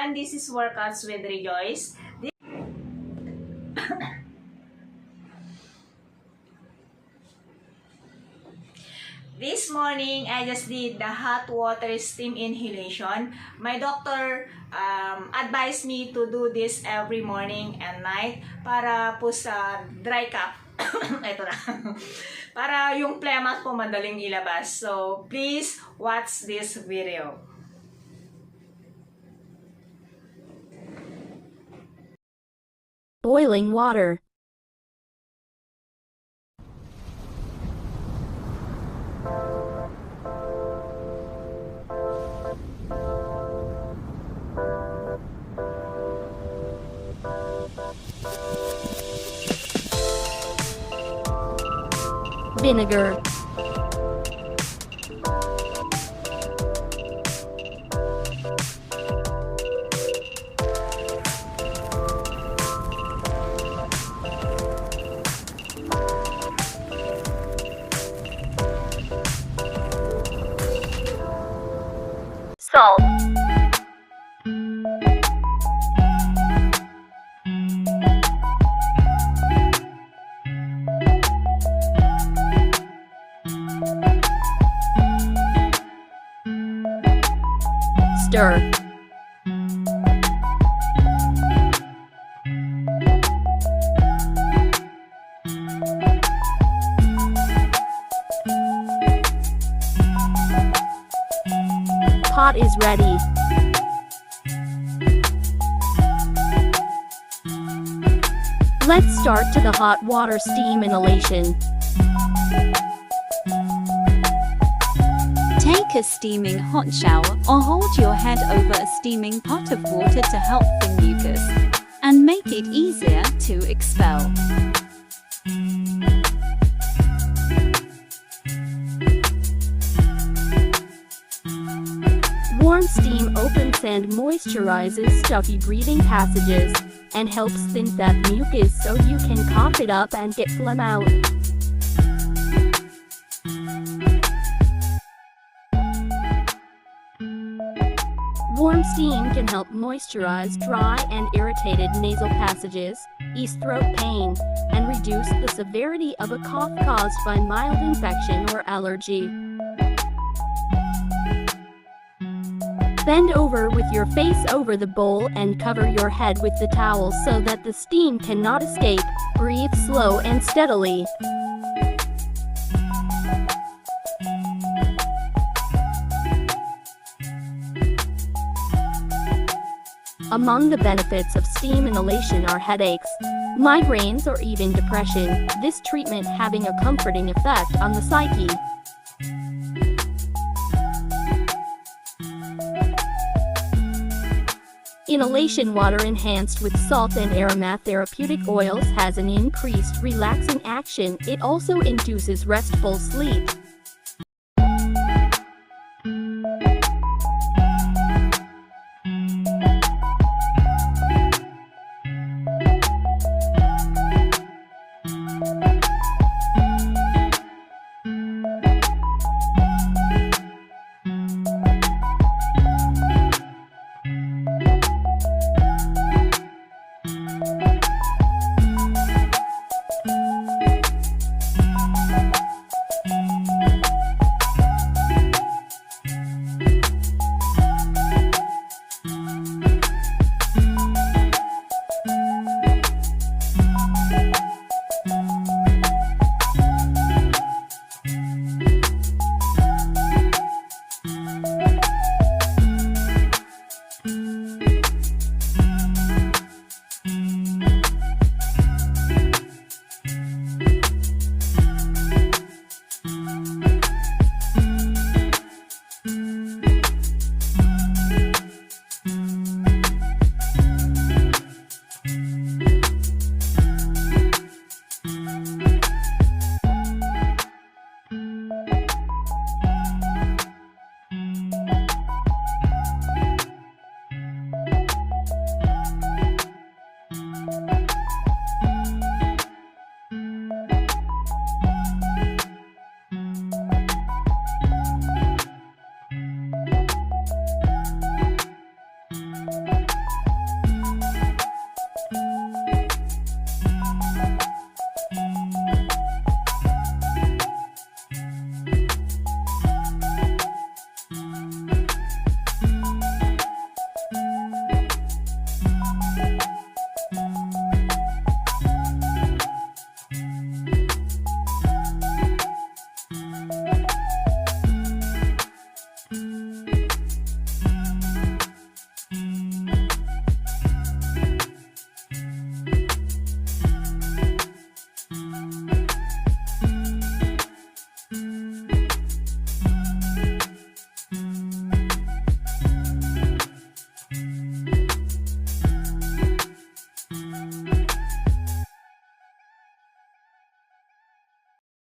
everyone, this is Workouts with Rejoice. This morning, I just did the hot water steam inhalation. My doctor advised me to do this every morning and night para po sa dry cough. Ito na. Para yung phlegm po madaling ilabas. So, please watch this video. Boiling water. Vinegar. Salt. Stir. Pot is ready. Let's start to the hot water steam inhalation. Take a steaming hot shower or hold your head over a steaming pot of water to help the mucus and make it easier to expel. Warm steam opens and moisturizes stuffy breathing passages and helps thin that mucus so you can cough it up and get phlegm out. Warm steam can help moisturize dry and irritated nasal passages, ease throat pain, and reduce the severity of a cough caused by mild infection or allergy. Bend over with your face over the bowl and cover your head with the towel so that the steam cannot escape. Breathe slow and steadily. Among the benefits of steam inhalation are headaches, migraines, or even depression, this treatment having a comforting effect on the psyche. Inhalation water enhanced with salt and aromatherapeutic oils has an increased relaxing action. It also induces restful sleep.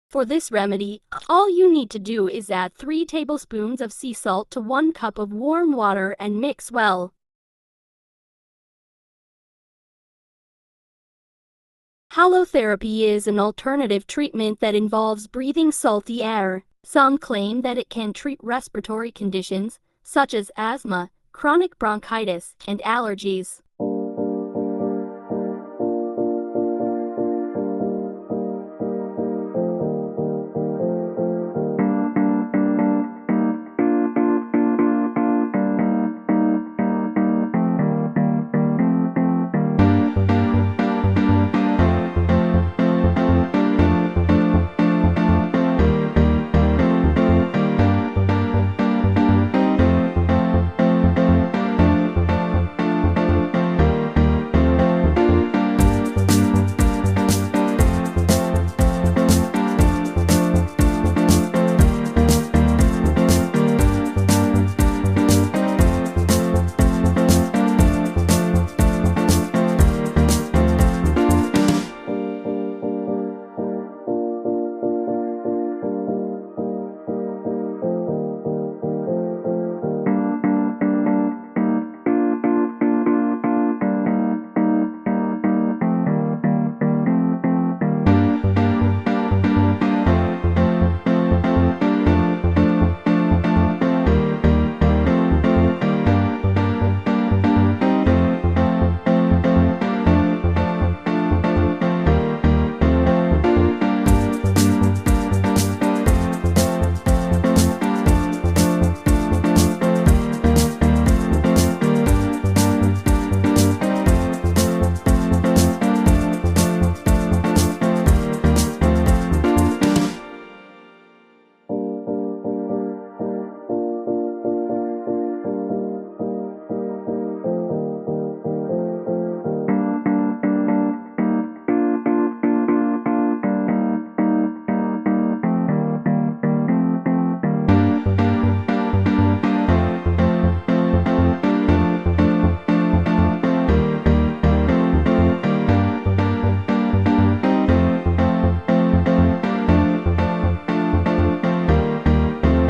For this remedy, all you need to do is add 3 tablespoons of sea salt to 1 cup of warm water and mix well. Halotherapy is an alternative treatment that involves breathing salty air. Some claim that it can treat respiratory conditions such as asthma, chronic bronchitis, and allergies.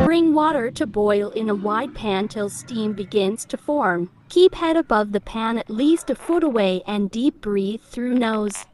Bring water to boil in a wide pan till steam begins to form. Keep head above the pan at least a foot away and deep breathe through nose.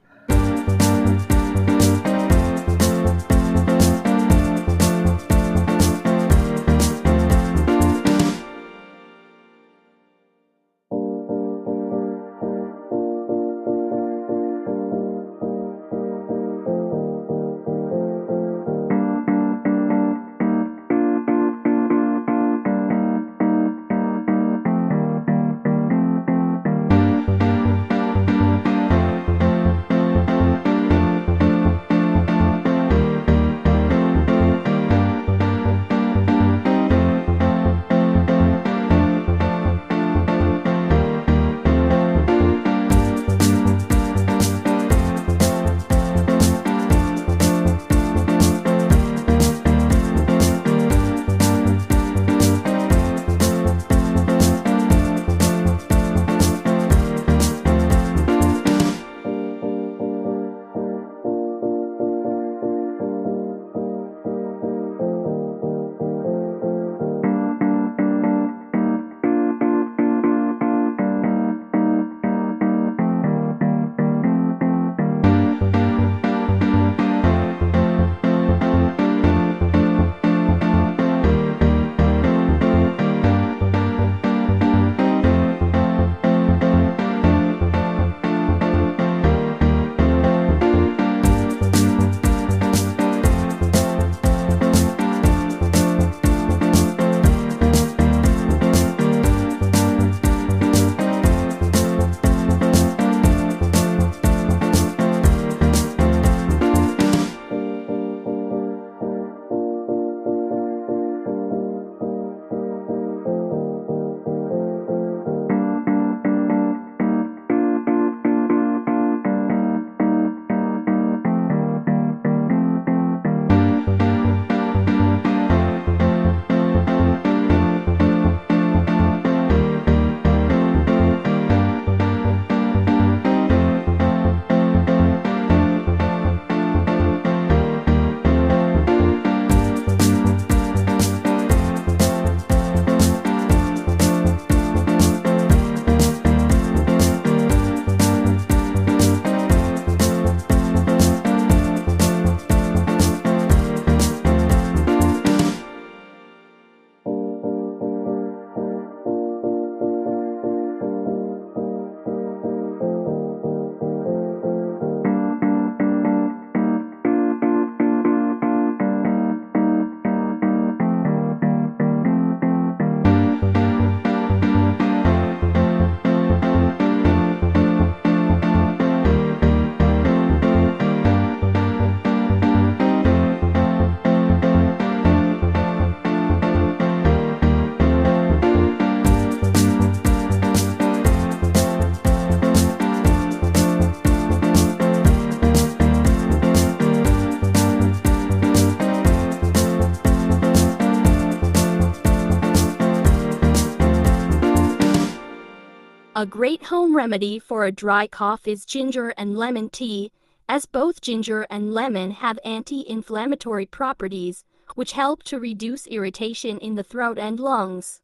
A great home remedy for a dry cough is ginger and lemon tea, as both ginger and lemon have anti-inflammatory properties, which help to reduce irritation in the throat and lungs.